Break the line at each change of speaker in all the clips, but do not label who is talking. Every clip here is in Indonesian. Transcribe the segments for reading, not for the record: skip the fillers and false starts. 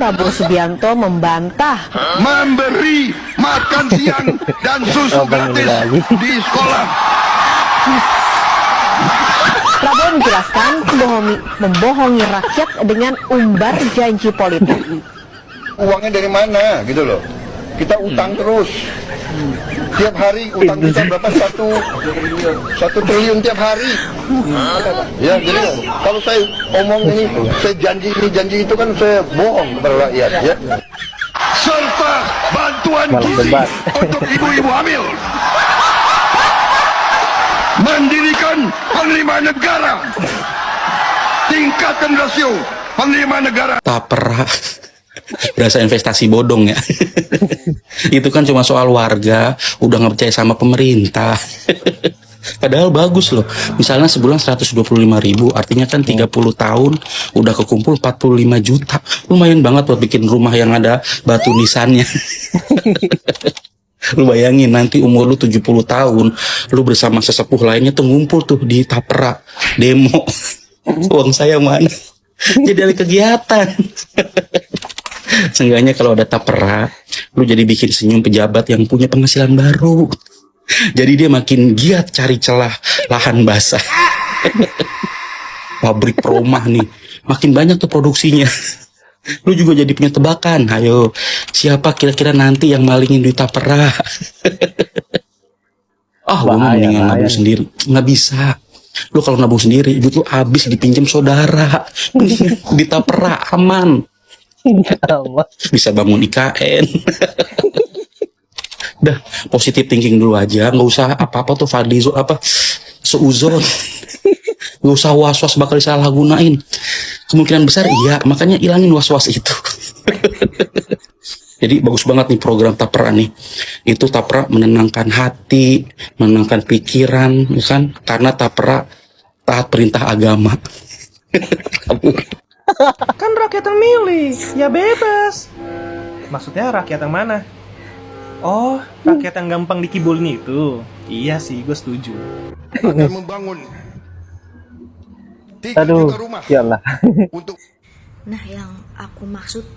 Prabowo Subianto membantah
memberi makan siang dan susu gratis di sekolah.
Prabowo menjelaskan membohongi rakyat dengan umbar janji politik.
Uangnya dari mana gitu loh. Kita utang terus. Tiap hari utang kita berapa? Satu triliun tiap hari. Ya, jadi kalau saya omong ini, saya janji itu kan saya bohong kepada rakyat ya. Serta bantuan gizi untuk ibu-ibu hamil. Mendirikan penerimaan negara. Tingkatkan rasio penerimaan negara.
Tapera. Berasa investasi bodong ya. Itu kan cuma soal warga udah nggak percaya sama pemerintah. Padahal bagus loh. Misalnya sebulan 125.000, artinya kan 30 tahun udah kekumpul 45 juta. Lumayan banget buat bikin rumah yang ada batu nisannya. Lu bayangin nanti umur lu 70 tahun, lu bersama sesepuh lainnya tuh ngumpul tuh di Tapera demo. Uang saya mana? Jadi ada kegiatan. Seenggaknya kalau ada Tapera, lu jadi bikin senyum pejabat yang punya penghasilan baru. Jadi dia makin giat cari celah lahan basah. Pabrik perumah nih, makin banyak tuh produksinya. Lu juga jadi punya tebakan. Ayo, siapa kira-kira nanti yang malingin duit Tapera? Gua mau mendingan nabung sendiri. Nggak bisa. Lu kalau nabung sendiri, duit lu habis dipinjam saudara. Di Tapera aman. Bisa bangun IKN. Dah, positive thinking dulu aja. Nggak usah apa-apa tuh seuzon. Nggak usah was-was bakal disalahgunain. Kemungkinan besar iya, makanya ilangin was-was itu. Jadi bagus banget nih program Tapera nih. Itu Tapera menenangkan hati, menenangkan pikiran, ya kan? Karena Tapera taat perintah agama.
Kan rakyat yang milih, ya bebas. Maksudnya rakyat yang mana? Oh, rakyat yang gampang dikibulin itu. Iya sih, gue setuju.
Akan membangun 3 juta rumah.
Iyalah.
Untuk
Nah, yang aku maksud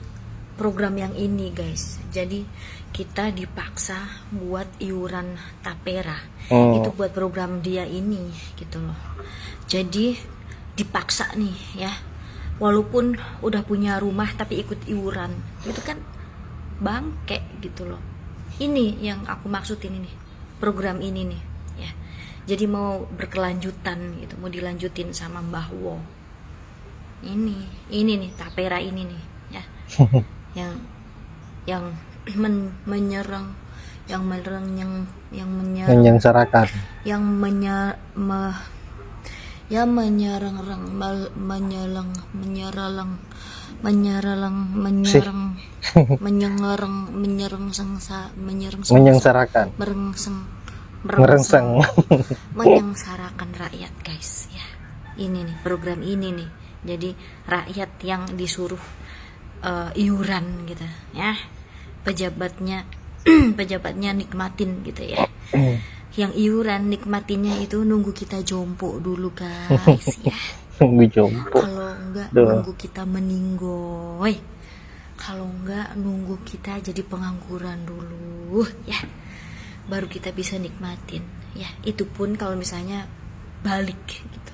program yang ini, guys. Jadi kita dipaksa buat iuran Tapera. Itu buat program dia ini gitu loh. Jadi dipaksa nih ya. Walaupun udah punya rumah tapi ikut iuran. Itu kan bangke gitu loh. Ini yang aku maksudin ini. Program ini nih ya. Jadi mau berkelanjutan gitu, mau dilanjutin sama Mbah Wo. Ini nih Tapera ini nih ya. yang menyerang
menyengsarakan,
menyengsarakan rakyat, guys ya. Ini nih program ini nih. Jadi rakyat yang disuruh iuran gitu ya. Pejabatnya nikmatin gitu ya. Yang iuran nikmatinya itu nunggu kita jompo dulu, guys ya.
Nunggu jompo.
Kalau enggak nunggu kita meninggoy. Kalau enggak nunggu kita jadi pengangguran dulu ya. Baru kita bisa nikmatin ya. Itu pun kalau misalnya balik gitu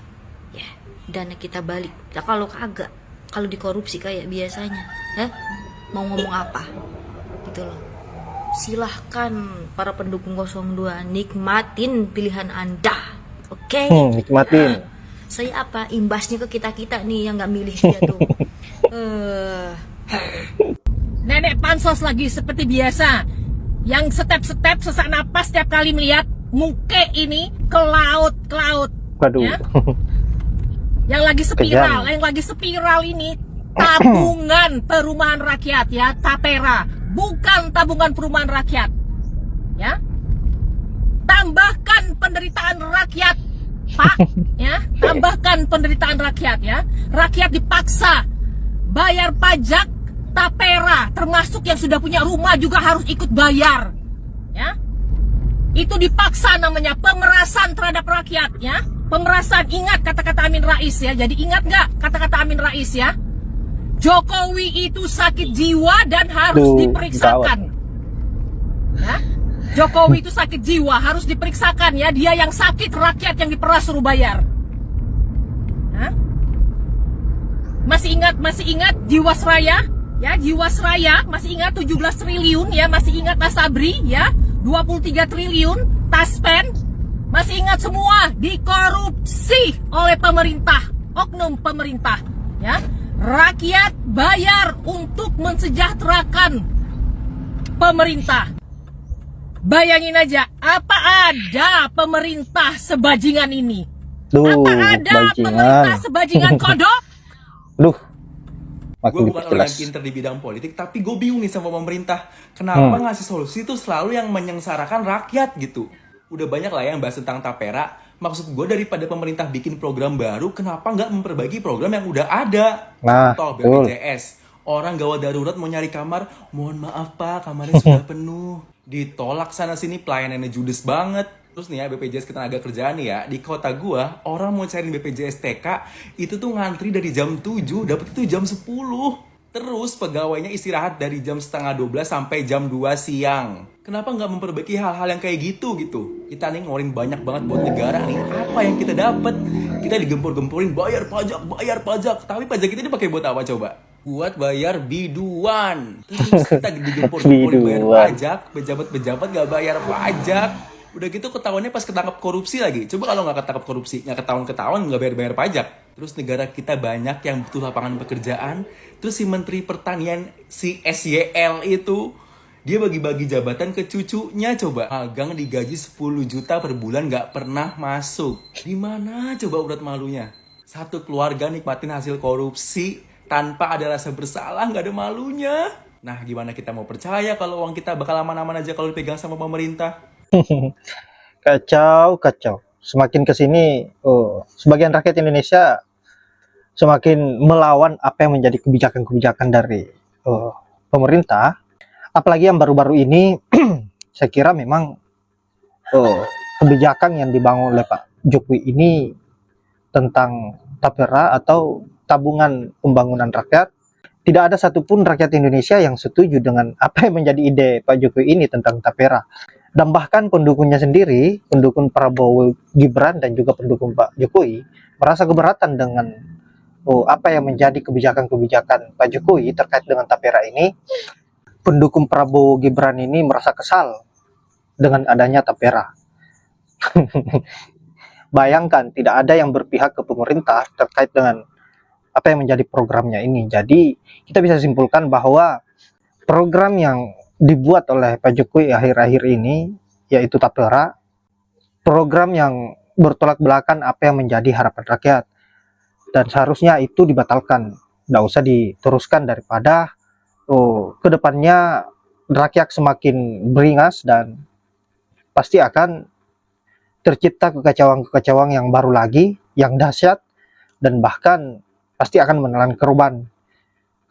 ya. Dana kita balik. Nah, kalau kagak, kalau dikorupsi kayak biasanya ya, mau ngomong apa gitu loh. Silahkan para pendukung 02 nikmatin pilihan Anda. Oke?
Nikmatin.
Saya apa imbasnya ke kita nih yang nggak milih dia tuh.
Nenek pansos lagi seperti biasa, yang step-step sesak napas setiap kali melihat muke ini ke laut.
Waduh.
Ya? Yang lagi spiral ini tabungan perumahan rakyat ya, Tapera, bukan tabungan perumahan rakyat ya. Tambahkan penderitaan rakyat, Pak ya, tambahkan penderitaan rakyat ya. Rakyat dipaksa bayar pajak Tapera, termasuk yang sudah punya rumah juga harus ikut bayar ya. Itu dipaksa, namanya pemerasan terhadap rakyat ya. Pemerasan, ingat kata-kata Amin Rais ya. Jadi ingat nggak kata-kata Amin Rais ya? Jokowi itu sakit jiwa dan harus
Duh,
diperiksakan. Ya? Jokowi itu sakit jiwa, harus diperiksakan ya. Dia yang sakit, rakyat yang diperas suruh bayar. Hah? Masih ingat Jiwasraya? Ya, Jiwasraya masih ingat 17 triliun ya, masih ingat Asabri ya, 23 triliun, Taspen, masih ingat semua dikorupsi oleh pemerintah, oknum pemerintah ya. Rakyat bayar untuk mensejahterakan pemerintah. Bayangin aja, apa ada pemerintah sebajingan ini?
Duh,
Apa ada
bajingan.
pemerintah sebajingan kodok?
Duh, makin
Gue bukan orang
diperjelas.
yang pinter di bidang politik, tapi gue bingung nih sama pemerintah. Kenapa ngasih solusi tuh selalu yang menyengsarakan rakyat gitu? Udah banyak lah yang bahas tentang tapera. Maksud gue daripada pemerintah bikin program baru, kenapa nggak memperbaiki program yang udah ada?
Nah,
Contoh
betul.
BPJS. Orang gawat darurat mau nyari kamar, mohon maaf pak, kamarnya sudah penuh. Ditolak sana sini, pelayanannya judes banget. Terus nih ya, BPJS Ketenagakerjaan nih ya, di kota gua, orang mau cari BPJS TK, itu tuh ngantri dari jam 7, dapet itu jam 10. Terus pegawainya istirahat dari jam setengah 12 sampai jam 2 siang. Kenapa nggak memperbaiki hal-hal yang kayak gitu? Kita nih ngeluarin banyak banget buat negara nih. Apa yang kita dapat? Kita digempur-gempurin bayar pajak. Tapi pajak kita dipakai buat apa coba? Buat bayar biduan. Terus kita digempur-gempurin bayar
Biduan.
pajak, pejabat-pejabat nggak bayar pajak. Udah gitu ketahuannya pas ketangkap korupsi lagi. Coba kalau nggak ketangkap korupsi, nggak ketahuan nggak bayar pajak. Terus negara kita banyak yang butuh lapangan pekerjaan. Terus si Menteri Pertanian, si SYL itu, dia bagi-bagi jabatan ke cucunya coba. Magang digaji 10 juta per bulan nggak pernah masuk. Di mana coba urat malunya? Satu keluarga nikmatin hasil korupsi tanpa ada rasa bersalah, nggak ada malunya. Nah, gimana kita mau percaya kalau uang kita bakal aman-aman aja kalau dipegang sama pemerintah?
Kacau. Semakin kesini, sebagian rakyat Indonesia semakin melawan apa yang menjadi kebijakan-kebijakan dari pemerintah. Apalagi yang baru-baru ini, saya kira memang kebijakan yang dibangun oleh Pak Jokowi ini tentang tapera atau tabungan pembangunan rakyat. Tidak ada satupun rakyat Indonesia yang setuju dengan apa yang menjadi ide Pak Jokowi ini tentang tapera. Dan bahkan pendukungnya sendiri, pendukung Prabowo Gibran dan juga pendukung Pak Jokowi, merasa keberatan dengan apa yang menjadi kebijakan-kebijakan Pak Jokowi terkait dengan tapera ini. Pendukung Prabowo Gibran ini merasa kesal dengan adanya tapera. Bayangkan, tidak ada yang berpihak ke pemerintah terkait dengan apa yang menjadi programnya ini. Jadi kita bisa simpulkan bahwa program yang dibuat oleh Pak Jokowi akhir-akhir ini, yaitu tapera, program yang bertolak belakang apa yang menjadi harapan rakyat, dan seharusnya itu dibatalkan, tidak usah diteruskan, daripada kedepannya rakyat semakin beringas dan pasti akan tercipta kekacauan-kekacauan yang baru lagi, yang dahsyat, dan bahkan pasti akan menelan korban,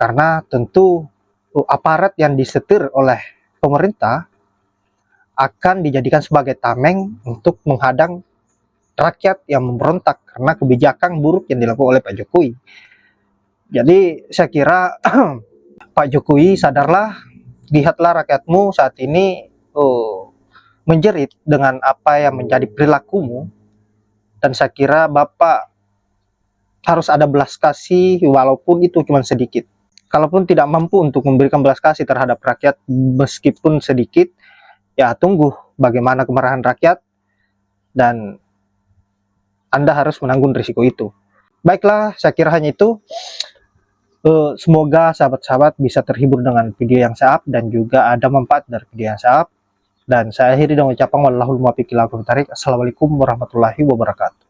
karena tentu aparat yang disetir oleh pemerintah akan dijadikan sebagai tameng untuk menghadang rakyat yang memberontak karena kebijakan buruk yang dilakukan oleh Pak Jokowi. Jadi saya kira Pak Jokowi, sadarlah, lihatlah rakyatmu saat ini menjerit dengan apa yang menjadi perilakumu, dan saya kira Bapak harus ada belas kasih walaupun itu cuma sedikit. Kalaupun tidak mampu untuk memberikan belas kasih terhadap rakyat meskipun sedikit, ya tunggu bagaimana kemarahan rakyat dan Anda harus menanggung risiko itu. Baiklah, saya kira hanya itu. Semoga sahabat-sahabat bisa terhibur dengan video yang saya up dan juga ada manfaat dari video yang saya up. Dan saya akhiri dengan ucapan wallahul muwaffiq ila aqwamit thoriq. Assalamualaikum warahmatullahi wabarakatuh.